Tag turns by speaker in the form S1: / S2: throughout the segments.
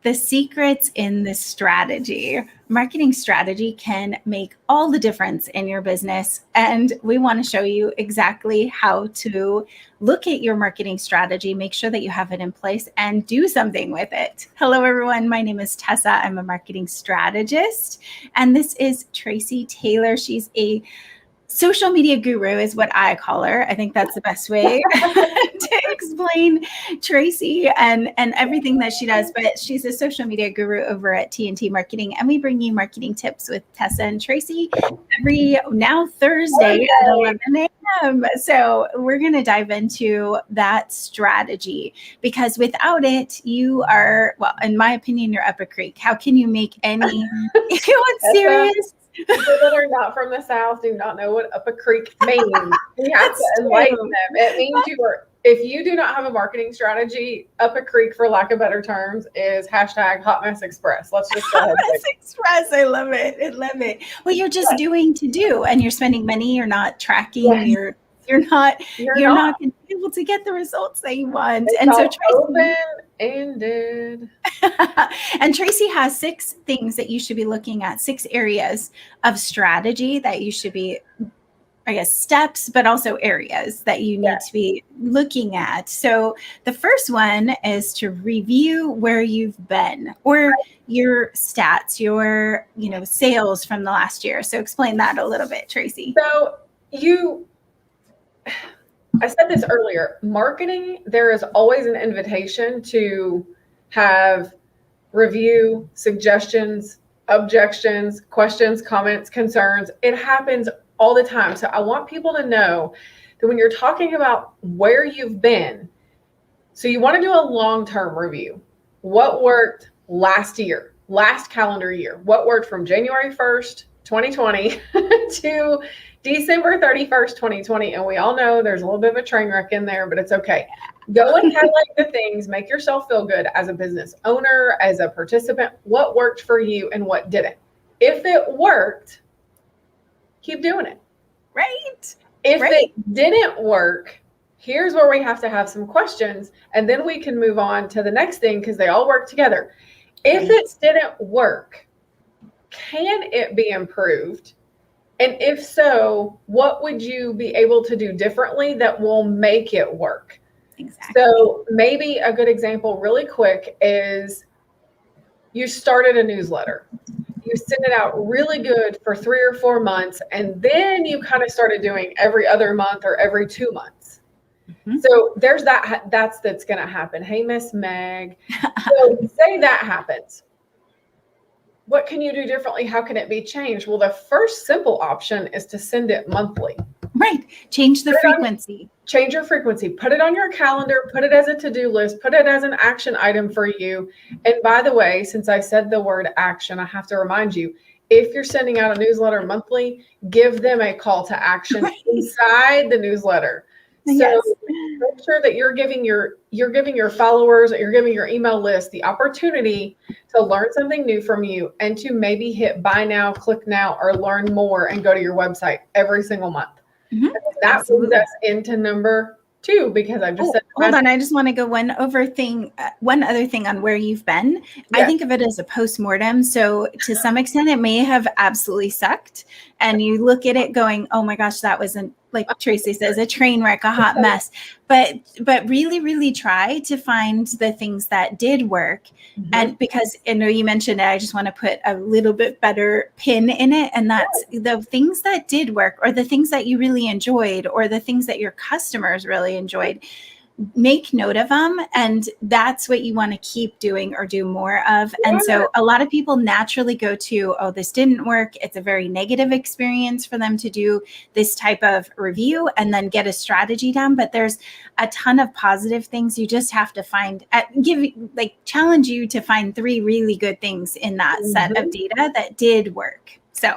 S1: the secret's in this strategy. Marketing strategy can make all the difference in your business. And we want to show you exactly how to look at your marketing strategy, make sure that you have it in place, and do something with it. Hello, everyone. My name is Tessa. I'm a marketing strategist. And this is Tracy Taylor. She's a social media guru is what I call her. I think that's the best way to explain Tracy and everything that she does. But she's a social media guru over at TNT Marketing. And we bring you marketing tips with Tessa and Tracy every now Thursday at 11 a.m. So we're going to dive into that strategy, because without it, you are, well, in my opinion, you're up a creek. How can you make any, what's serious?
S2: People that are not from the South do not know what up a creek means. We have to enlighten them. It means if you do not have a marketing strategy, up a creek, for lack of better terms, is hashtag Hot Mess Express. Let's just go ahead.
S1: Hot Mess Express. I love it. I love it. Well, you're just doing to do, and you're spending money. You're not tracking. Yes. You're not going to be able to get the results that you want.
S2: It's
S1: and so
S2: Tracy ended.
S1: And Tracy has 6 things that you should be looking at, 6 areas of strategy that you should be, I guess, steps, but also areas that you need to be looking at. So the first one is to review where you've been, or your stats, your, sales from the last year. So explain that a little bit, Tracy.
S2: So I said this earlier, marketing, there is always an invitation to have review, suggestions, objections, questions, comments, concerns. It happens all the time. So I want people to know that when you're talking about where you've been, so you want to do a long-term review. What worked last year, last calendar year? What worked from January 1st, 2020 to December 31st, 2020. And we all know there's a little bit of a train wreck in there, but it's okay. Go and highlight the things, make yourself feel good as a business owner, as a participant, what worked for you and what didn't. If it worked, keep doing it.
S1: Right.
S2: If it didn't work, here's where we have to have some questions, and then we can move on to the next thing, because they all work together. If it didn't work, can it be improved? And if so, what would you be able to do differently that will make it work?
S1: Exactly.
S2: So maybe a good example really quick is you started a newsletter. You sent it out really good for 3 or 4 months, and then you kind of started doing every other month or every 2 months. Mm-hmm. So there's that's going to happen. Hey, Miss Meg. So say that happens. What can you do differently? How can it be changed? Well, the first simple option is to send it monthly.
S1: Right. Change the frequency.
S2: Change your frequency. Put it on your calendar. Put it as a to-do list. Put it as an action item for you. And by the way, since I said the word action, I have to remind you, if you're sending out a newsletter monthly, give them a call to action inside the newsletter. So make sure that you're giving your followers, you're giving your email list the opportunity to learn something new from you, and to maybe hit buy now, click now, or learn more and go to your website every single month. Mm-hmm. That moves us into number 2, because I just said.
S1: Hold on, I just want to go one other thing on where you've been. Yes. I think of it as a postmortem. So to some extent, it may have absolutely sucked, and you look at it going, "Oh my gosh, that wasn't." Like Tracy says, a train wreck, a hot mess, but really, really try to find the things that did work. Mm-hmm. And because I know you mentioned it, I just want to put a little bit better pin in it. And that's the things that did work, or the things that you really enjoyed, or the things that your customers really enjoyed. Make note of them, and that's what you want to keep doing or do more of. Yeah. And so a lot of people naturally go to, oh, this didn't work. It's a very negative experience for them to do this type of review and then get a strategy down. But there's a ton of positive things. You just have to challenge you to find 3 really good things in that set of data that did work. So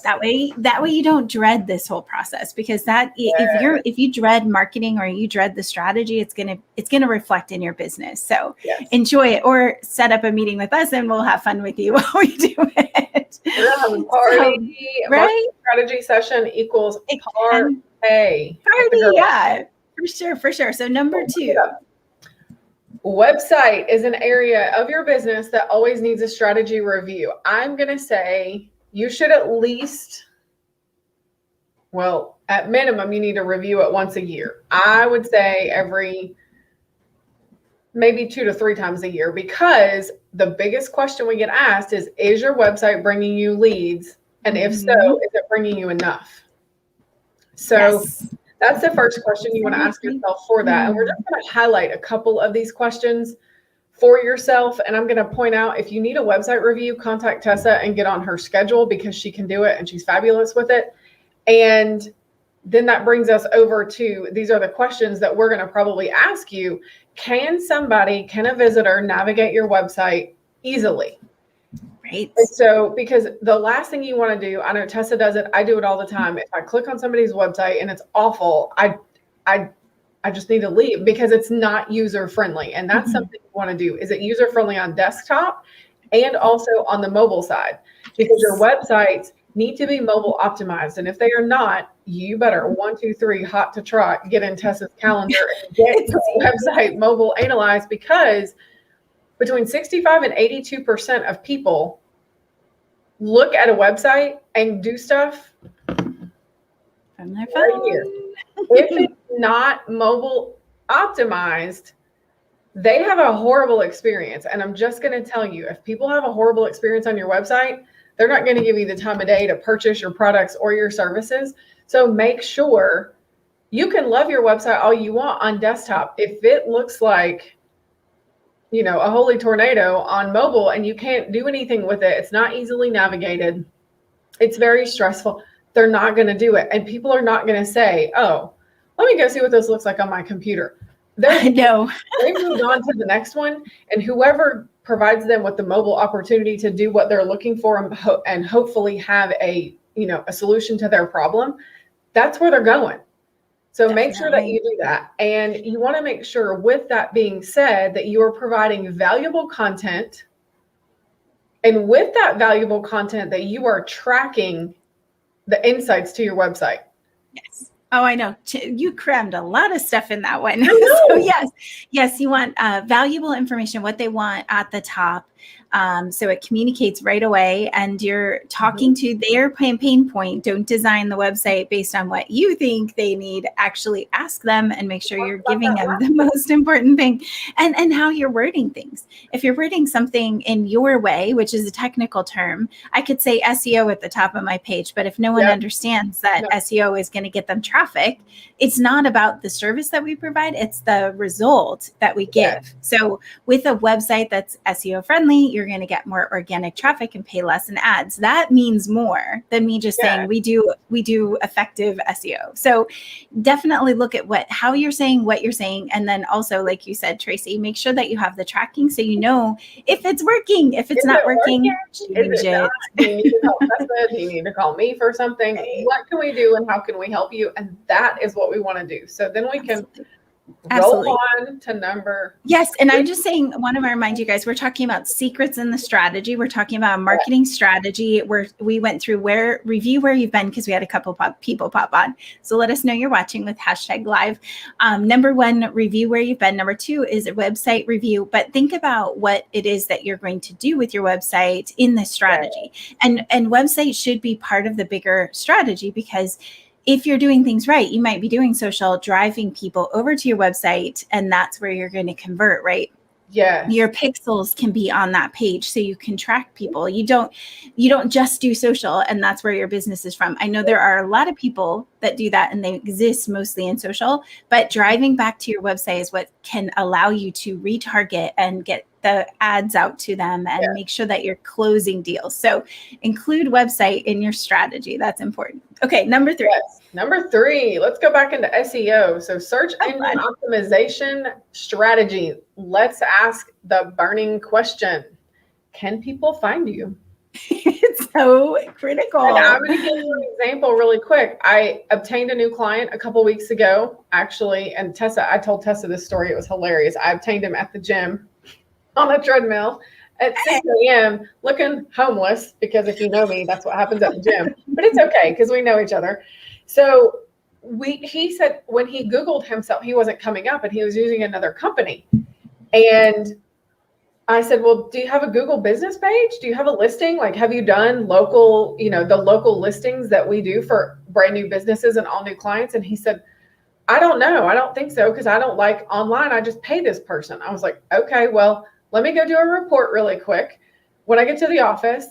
S1: that way you don't dread this whole process, because if you dread marketing or you dread the strategy, it's gonna reflect in your business. So enjoy it, or set up a meeting with us and we'll have fun with you while we do it.
S2: Right? Strategy session equals party.
S1: Yeah, for sure. So number 2.
S2: Website is an area of your business that always needs a strategy review. I'm going to say you should at least, well, at minimum, you need to review it once a year. I would say every maybe 2 to 3 times a year, because the biggest question we get asked is your website bringing you leads? And if so, is it bringing you enough? So that's the first question you want to ask yourself for that. And we're just going to highlight a couple of these questions for yourself. And I'm going to point out, if you need a website review, contact Tessa and get on her schedule, because she can do it and she's fabulous with it. And then that brings us over to, these are the questions that we're going to probably ask you. Can a visitor navigate your website easily?
S1: Right.
S2: And so, because the last thing you want to do, I know Tessa does it, I do it all the time. If I click on somebody's website and it's awful, I just need to leave, because it's not user friendly. And that's something you want to do. Is it user friendly on desktop and also on the mobile side? Because your websites need to be mobile optimized. And if they are not, you better 1, 2, 3 hot to trot, get in Tessa's calendar and get your website mobile analyzed, because between 65 and 82% of people look at a website and do stuff
S1: from their phone.
S2: Right here. If it's not mobile optimized, they have a horrible experience. And I'm just going to tell you, if people have a horrible experience on your website, they're not going to give you the time of day to purchase your products or your services. So make sure, you can love your website all you want on desktop. If it looks like, a holy tornado on mobile and you can't do anything with it, it's not easily navigated, it's very stressful, they're not going to do it. And people are not going to say, oh, let me go see what this looks like on my computer.
S1: I know.
S2: They moved on to the next one, and whoever provides them with the mobile opportunity to do what they're looking for and hopefully have a solution to their problem, that's where they're going. So Make sure that you do that. And you want to make sure, with that being said, that you are providing valuable content. And with that valuable content, that you are tracking the insights to your website.
S1: Yes. Oh, I know. You crammed a lot of stuff in that one. So yes, you want valuable information, what they want at the top. So it communicates right away, and you're talking to their pain point. Don't design the website based on what you think they need. Actually ask them and make sure you're giving them the most important thing, and how you're wording things. If you're wording something in your way, which is a technical term, I could say SEO at the top of my page, but if no one understands that SEO is going to get them traffic, it's not about the service that we provide, it's the result that we give. So with a website that's SEO friendly, you're going to get more organic traffic and pay less in ads. That means more than me just saying we do effective SEO. So definitely look at how you're saying what you're saying. And then also, like you said, Tracy, make sure that you have the tracking so you know if it's working. If it's not working, change it.
S2: Do you need to call Tessa? Do you need to call me for something? What can we do and how can we help you? And that is what we want to do. So then we can roll on to number.
S1: Yes. And I'm just saying, want to remind you guys, we're talking about secrets in the strategy. We're talking about marketing strategy, where we went through review where you've been, because we had a couple people pop on. So let us know you're watching with #live. Number 1, review where you've been. Number 2 is a website review, but think about what it is that you're going to do with your website in this strategy. And website should be part of the bigger strategy, because if you're doing things right, you might be doing social, driving people over to your website, and that's where you're going to convert, right?
S2: Yeah.
S1: Your pixels can be on that page so you can track people. You don't just do social and that's where your business is from. I know there are a lot of people that do that and they exist mostly in social, but driving back to your website is what can allow you to retarget and get the ads out to them and make sure that you're closing deals. So include website in your strategy. That's important. Okay, number 3.
S2: Yes. Number 3, let's go back into SEO. So search engine optimization strategy. Let's ask the burning question. Can people find you?
S1: It's so critical.
S2: And I'm going to give you an example really quick. I obtained a new client a couple weeks ago, actually. And I told Tessa this story. It was hilarious. I obtained him at the gym on a treadmill at 6 a.m. looking homeless, because if you know me, that's what happens at the gym. But it's okay because we know each other. So he said when he Googled himself, he wasn't coming up and he was using another company. And I said, well, do you have a Google business page? Do you have a listing? Like, have you done local, the local listings that we do for brand new businesses and all new clients? And he said, I don't know. I don't think so, because I don't like online. I just pay this person. I was like, okay, well, let me go do a report really quick when I get to the office,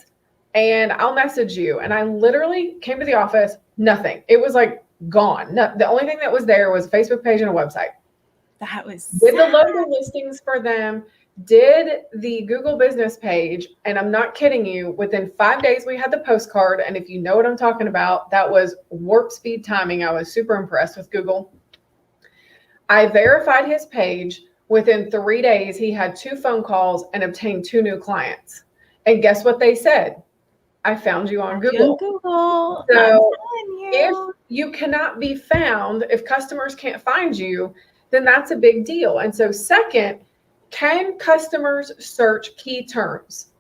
S2: and I'll message you. And I literally came to the office, nothing. It was like gone. No, the only thing that was there was a Facebook page and a website.
S1: That was
S2: did the local listings for them, did the Google business page, and I'm not kidding you, within 5 days we had the postcard. And if you know what I'm talking about, that was warp speed timing. I was super impressed with Google. I verified his page. Within 3 days, he had 2 phone calls and obtained 2 new clients. And guess what they said? I found you on Google. So if you cannot be found, if customers can't find you, then that's a big deal. And so second, can customers search key terms?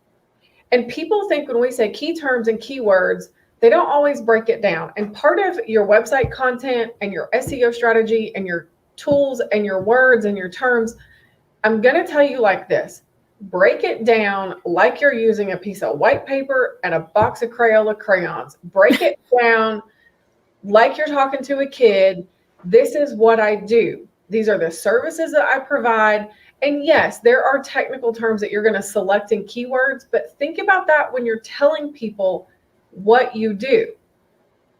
S2: And people think when we say key terms and keywords, they don't always break it down. And part of your website content and your SEO strategy and your tools and your words and your terms, I'm going to tell you like this. Break it down like you're using a piece of white paper and a box of Crayola crayons. Break it down like you're talking to a kid. This is what I do. These are the services that I provide. And yes, there are technical terms that you're going to select in keywords, but think about that when you're telling people what you do.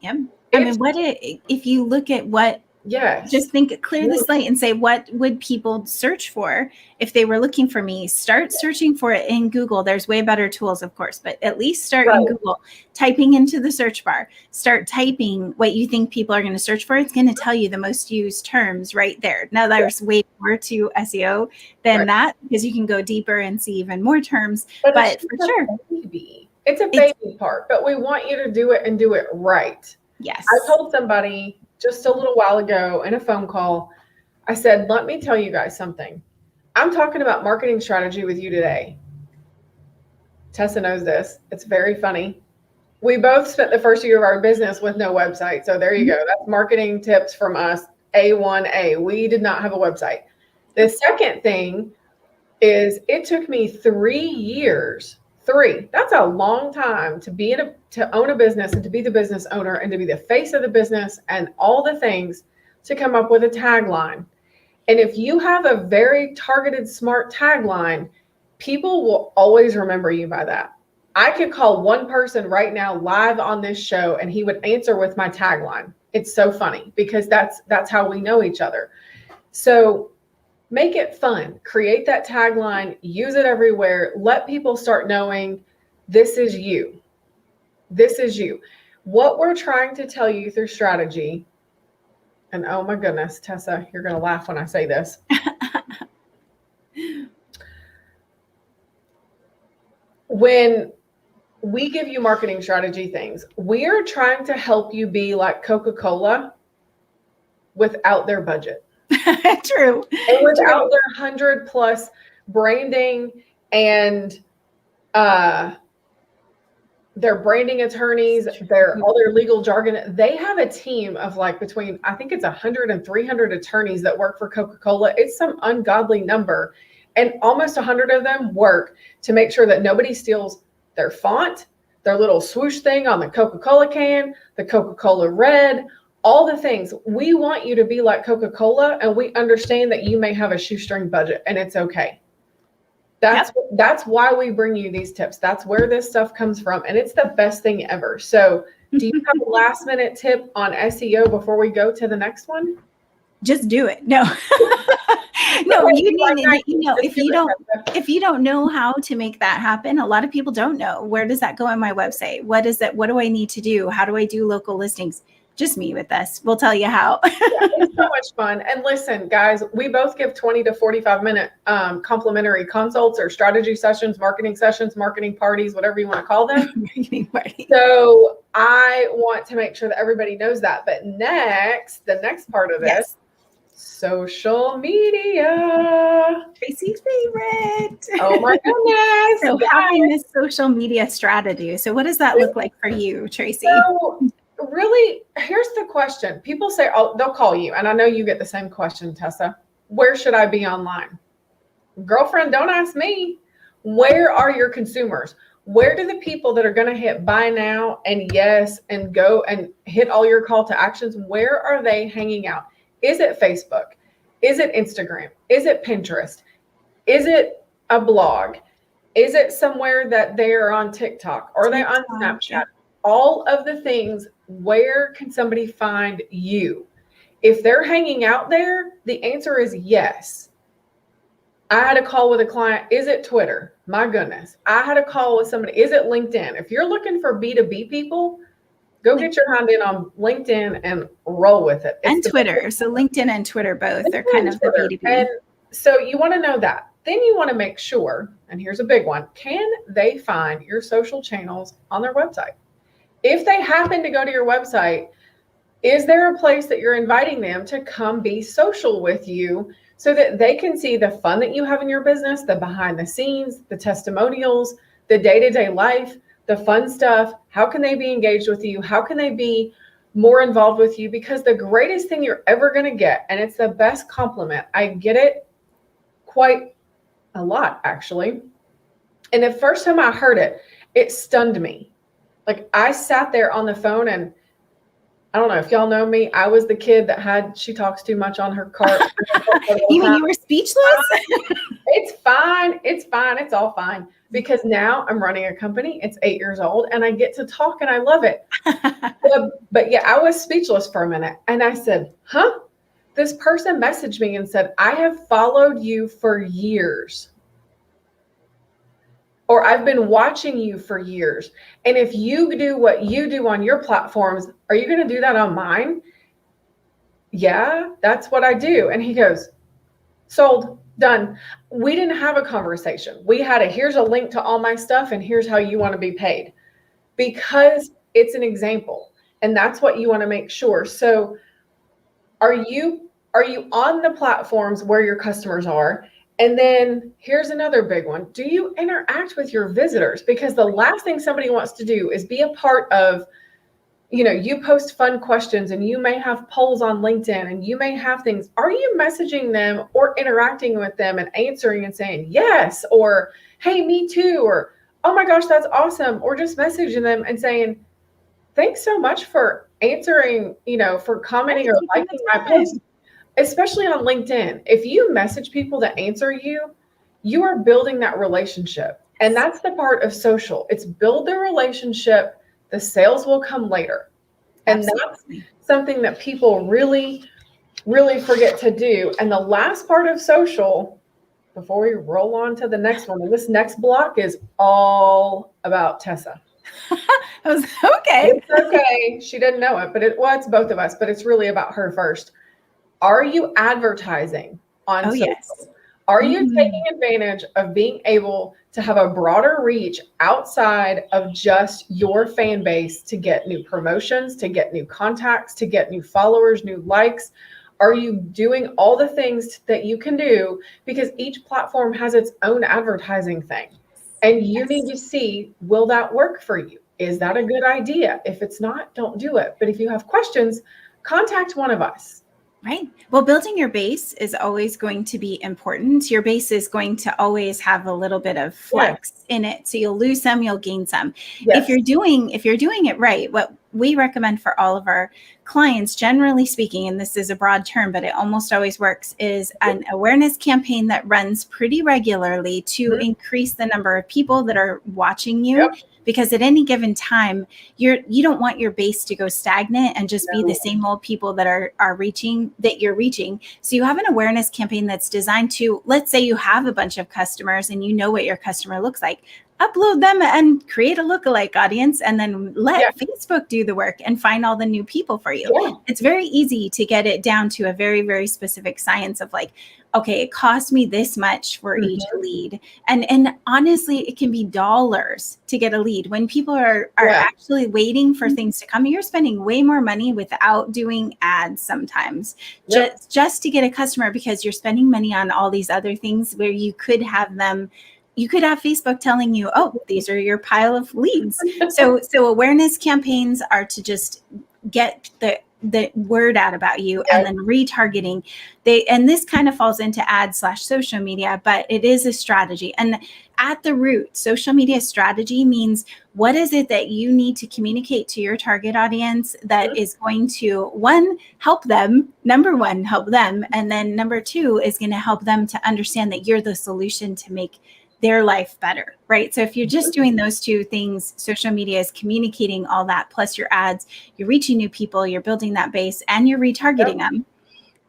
S1: Yep. If you look at what,
S2: yes,
S1: just clear the slate and say, what would people search for if they were looking for me? Start searching for it in Google. There's way better tools, of course, but at least start in Google, typing into the search bar. Start typing what you think people are going to search for. It's going to tell you the most used terms right there. Now, there's way more to SEO than that, because you can go deeper and see even more terms. But for sure,
S2: it's a baby part, but we want you to do it and do it right.
S1: Yes.
S2: I told somebody just a little while ago in a phone call, I said, let me tell you guys something. I'm talking about marketing strategy with you today. Tessa knows this. It's very funny. We both spent the first year of our business with no website. So there you go. That's marketing tips from us. A1A. We did not have a website. The second thing is it took me 3 years. 3. That's a long time to own a business and to be the business owner and to be the face of the business and all the things to come up with a tagline. And if you have a very targeted, smart tagline, people will always remember you by that. I could call one person right now live on this show and he would answer with my tagline. It's so funny because that's how we know each other. So make it fun. Create that tagline. Use it everywhere. Let people start knowing this is you. This is you. What we're trying to tell you through strategy, and oh my goodness, Tessa, you're going to laugh when I say this. When we give you marketing strategy things, we are trying to help you be like Coca-Cola without their budget.
S1: True.
S2: And without their 100+ branding and their branding attorneys, all their legal jargon. They have a team of like between, I think it's 100 and 300 attorneys that work for Coca-Cola. It's some ungodly number. And almost 100 of them work to make sure that nobody steals their font, their little swoosh thing on the Coca-Cola can, the Coca-Cola red, all the things. We want you to be like Coca-Cola, and we understand that you may have a shoestring budget, and it's okay. That's why we bring you these tips. That's where this stuff comes from, and it's the best thing ever. So do you have a last minute tip on SEO before we go to the next one?
S1: Just do it. No. No, you need, if you don't know how to make that happen, a lot of people don't know. Where does that go on my website? What is that? What do I need to do? How do I do local listings? Just meet with us. We'll tell you how.
S2: It's so much fun. And listen, guys, we both give 20 to 45-minute complimentary consults or strategy sessions, marketing parties, whatever you want to call them.
S1: Marketing parties.
S2: So I want to make sure that everybody knows that. But the next part of this, social media.
S1: Tracy's favorite.
S2: Oh my goodness.
S1: So having this social media strategy. So what does that look like for you, Tracy?
S2: So really, here's the question. People say, oh, they'll call you. And I know you get the same question, Tessa. Where should I be online? girlfriend, don't ask me. Where are your consumers? Where do the people that are going to hit buy now and yes and go and hit all your call to actions, where are they hanging out? Is it Facebook? Is it Instagram? Is it Pinterest? Is it a blog? Is it somewhere that they're on TikTok? Are they on Snapchat? All of the things, where can somebody find you? If they're hanging out there, the answer is yes. I had a call with a client. Is it Twitter? My goodness. I had a call with somebody. Is it LinkedIn? If you're looking for B2B people, go get your hand in on LinkedIn and roll with it.
S1: And Twitter. So LinkedIn and Twitter both are kind of the B2B.
S2: And so you want to know that. Then you want to make sure, and here's a big one, can they find your social channels on their website? If they happen to go to your website, is there a place that you're inviting them to come be social with you so that they can see the fun that you have in your business, the behind the scenes, the testimonials, the day-to-day life, the fun stuff? How can they be engaged with you? How can they be more involved with you? Because the greatest thing you're ever going to get, and it's the best compliment, I get it quite a lot actually. And the first time I heard it, it stunned me. Like I sat there on the phone, and I don't know if y'all know me. I was the kid that had, she talks too much on her cart.
S1: You mean you were speechless?
S2: It's fine. It's fine. It's all fine. Because now I'm running a company. It's 8 years old and I get to talk and I love it. But yeah, I was speechless for a minute. And I said, huh? This person messaged me and said, I have followed you for years. Or I've been watching you for years. And if you do what you do on your platforms, are you going to do that on mine? Yeah, that's what I do. And he goes, sold, done. We didn't have a conversation. We had a, here's a link to all my stuff and here's how you want to be paid. Because it's an example. And that's what you want to make sure. So are you on the platforms where your customers are? And then here's another big one. Do you interact with your visitors? Because the last thing somebody wants to do is be a part of, you know, you post fun questions and you may have polls on LinkedIn and you may have things. Are you messaging them or interacting with them and answering and saying yes, or hey, me too, or oh my gosh, that's awesome, or just messaging them and saying, thanks so much for answering, you know, for commenting or liking my post. Especially on LinkedIn, if you message people that answer you, you are building that relationship. And that's the part of social. It's build the relationship. The sales will come later. And Absolutely. That's something that people really, really forget to do. And the last part of social, before we roll on to the next one, and this next block is all about Tessa.
S1: I was okay.
S2: It's okay. She didn't know it, but it's both of us, but it's really about her first. Are you advertising on social? Yes. Are you taking advantage of being able to have a broader reach outside of just your fan base to get new promotions, to get new contacts, to get new followers, new likes? Are you doing all the things that you can do? Because each platform has its own advertising thing. And you need to see, will that work for you? Is that a good idea? If it's not, don't do it. But if you have questions, contact one of us.
S1: Right. Well, building your base is always going to be important. Your base is going to always have a little bit of flex in it. So you'll lose some, you'll gain some. Yes. If you're doing it right, what we recommend for all of our clients, generally speaking, and this is a broad term, but it almost always works, is an awareness campaign that runs pretty regularly to increase the number of people that are watching you. Yep. Because at any given time, you don't want your base to go stagnant and just be the same old people that are reaching, that you're reaching. So you have an awareness campaign that's designed to, let's say you have a bunch of customers and you know what your customer looks like. Upload them and create a lookalike audience, and then let Facebook do the work and find all the new people for you. Yeah. It's very easy to get it down to a very, very specific science of like, okay, it costs me this much for each lead. And honestly, it can be dollars to get a lead. When people are actually waiting for things to come, you're spending way more money without doing ads sometimes just to get a customer, because you're spending money on all these other things where you could have Facebook telling you, oh, these are your pile of leads. So awareness campaigns are to just get the the word out about you,
S2: Yeah.
S1: and then retargeting. And this kind of falls into ads/social media, but it is a strategy. And at the root, social media strategy means, what is it that you need to communicate to your target audience that is going to, one, help them, number one, help them. And then number two is going to help them to understand that you're the solution to make their life better, right? So if you're just doing those two things, social media is communicating all that, plus your ads, you're reaching new people, you're building that base, and you're retargeting them,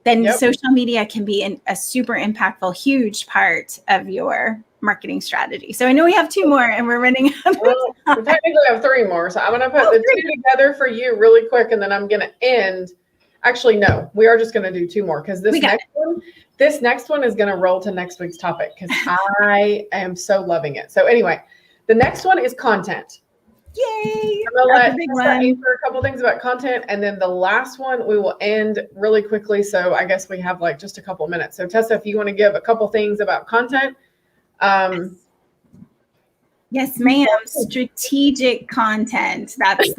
S1: then social media can be a super impactful, huge part of your marketing strategy. So I know we have two more and we're running out of time.
S2: We technically have three more. So I'm going to put the two together for you really quick, and then I'm going to end. Actually, no, we are just going to do two more, because this next one is going to roll to next week's topic, because I am so loving it. So anyway, the next one is content.
S1: Yay!
S2: I'm going to let Tessa answer a couple things about content, and then the last one we will end really quickly. So I guess we have like just a couple minutes. So Tessa, if you want to give a couple things about content.
S1: Yes, ma'am. Strategic content. That's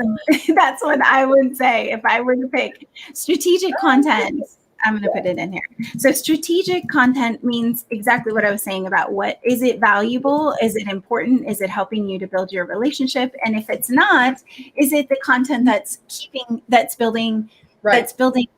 S1: what I would say if I were to pick strategic content. I'm going to put it in here. So strategic content means exactly what I was saying about what is it valuable? Is it important? Is it helping you to build your relationship? And if it's not, is it the content that's building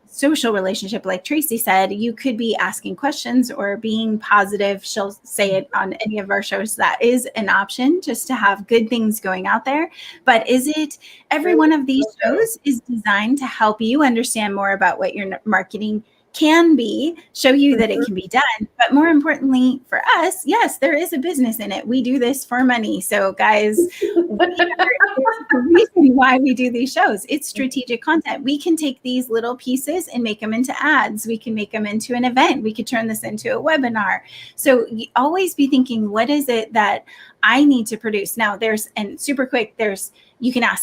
S1: social relationship? Like Tracy said, you could be asking questions or being positive. She'll say it on any of our shows. That is an option, just to have good things going out there. But is it, every one of these shows is designed to help you understand more about what your marketing can be, show you that it can be done. But more importantly for us, yes, there is a business in it. We do this for money. So guys, the reason why we do these shows, it's strategic content. We can take these little pieces and make them into ads. We can make them into an event. We could turn this into a webinar. So you always be thinking, what is it that I need to produce? Now you can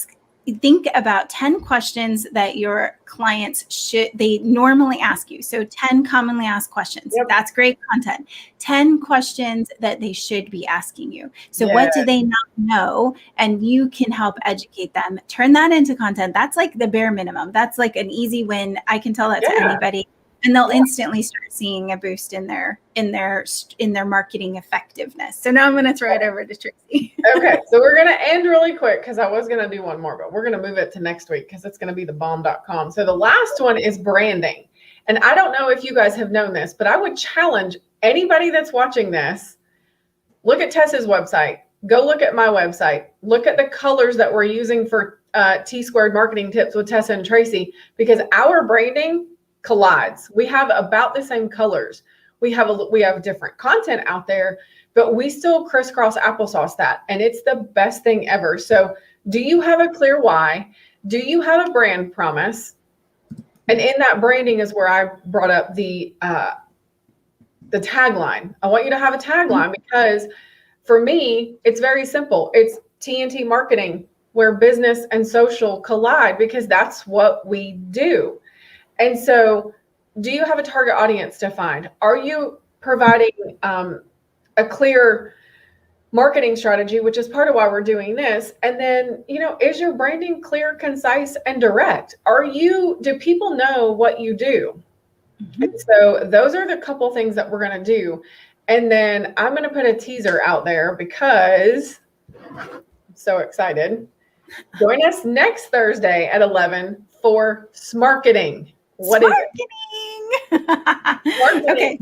S1: think about 10 questions that your clients they normally ask you. So 10 commonly asked questions. Yep. That's great content. 10 questions that they should be asking you. So what do they not know? And you can help educate them. Turn that into content. That's like the bare minimum. That's like an easy win. I can tell that to anybody. And they'll instantly start seeing a boost in their marketing effectiveness. So now I'm going to throw it over to Tracy.
S2: Okay, so we're going to end really quick, because I was going to do one more, but we're going to move it to next week, because it's going to be thebomb.com. So the last one is branding. And I don't know if you guys have known this, but I would challenge anybody that's watching this, look at Tessa's website, go look at my website, look at the colors that we're using for T-Squared marketing tips with Tessa and Tracy, because our branding collides. We have about the same colors. We have different content out there, but we still crisscross applesauce that, and it's the best thing ever. So do you have a clear why? Do you have a brand promise? And in that branding is where I brought up the tagline. I want you to have a tagline, because for me, it's very simple. It's TNT marketing, where business and social collide, because that's what we do. And so, do you have a target audience defined? Are you providing a clear marketing strategy, which is part of why we're doing this? And then, is your branding clear, concise, and direct? Do people know what you do? Mm-hmm. And so those are the couple things that we're going to do. And then I'm going to put a teaser out there, because I'm so excited. Join us next Thursday at 11 for Smarketing. What is it? Smarketing. Okay.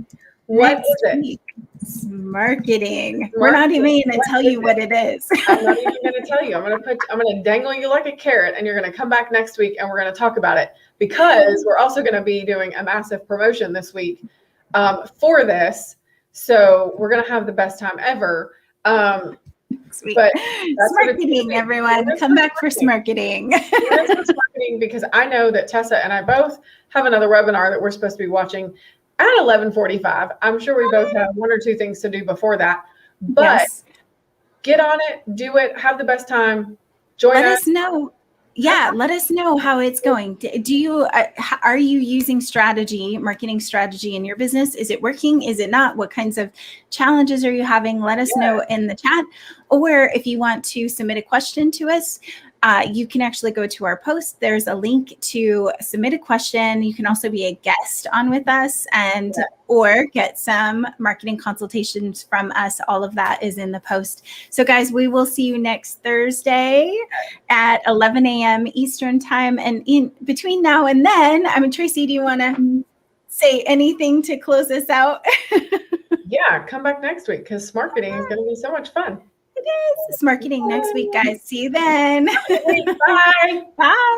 S2: What is it?
S1: Smarketing. We're not even going to tell you what it is.
S2: I'm not even going to tell you. I'm going to dangle you like a carrot, and you're going to come back next week and we're going to talk about it, because we're also going to be doing a massive promotion this week for this. So we're going to have the best time ever.
S1: Sweet. But Smarketing, everyone. Come back for Smarketing.
S2: Because I know that Tessa and I both have another webinar that we're supposed to be watching at 11:45. I'm sure we both have one or two things to do before that. But get on it, do it, have the best time. Join us.
S1: Let us know. Yeah, let us know how it's going. Are you using marketing strategy in your business? Is it working? Is it not? What kinds of challenges are you having? Let us know in the chat. Or if you want to submit a question to us, you can actually go to our post. There's a link to submit a question. You can also be a guest on with us and or get some marketing consultations from us. All of that is in the post. So guys, we will see you next Thursday at 11 a.m. Eastern time. And in between now and then, I mean, Tracy, do you want to say anything to close us out?
S2: Yeah, come back next week because marketing is going to be so much fun.
S1: It is. It's marketing next week, guys. See you then.
S2: Bye.
S1: Bye.